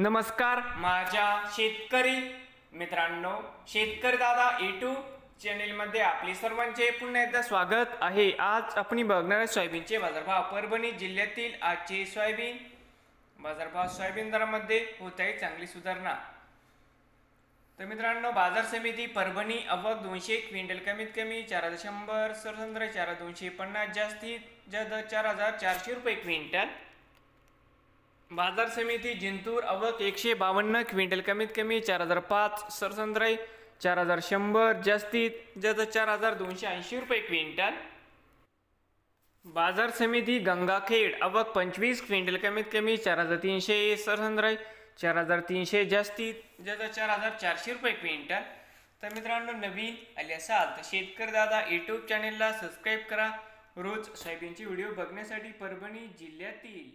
नमस्कार माझ्या शेतकरी मित्रांनो, शेतकरी दादा यूट्यूब चॅनलमध्ये आपले सर्वांचे पुन्हा एकदा स्वागत आहे। आज आपण बघणार आहे सोयाबीनचे बाजारभाव। परभणी जिल्ह्यातील आजचे सोयाबीन बाजारभाव। सोयाबीन दरामध्ये होत आहे चांगली सुधारणा। तर मित्रांनो, बाजार समिती परभणी आवक 200 क्विंटल कमीत कमी 4100, सरसंद्र 4250, जास्तीत जास्त 4400 रुपये क्विंटल। बाजार समिती जिंतूर आवक 152 क्विंटल कमीत कमी 4005, सरसंद्राई 4100, जास्तीत जास्त 4280 रुपये क्विंटल। बाजार समिती गंगाखेड आवक 25 क्विंटल कमीत कमी 4300, सरसंद्राई 4300, जास्तीत जास्त 4400 रुपये क्विंटल। तर मित्रांनो, नवीन आले असाल तर शेतकरी दादा यूट्यूब चॅनलला सबस्क्राईब करा रोज सोयाबीनचे व्हिडिओ बघण्यासाठी। परभणी जिल्ह्यातील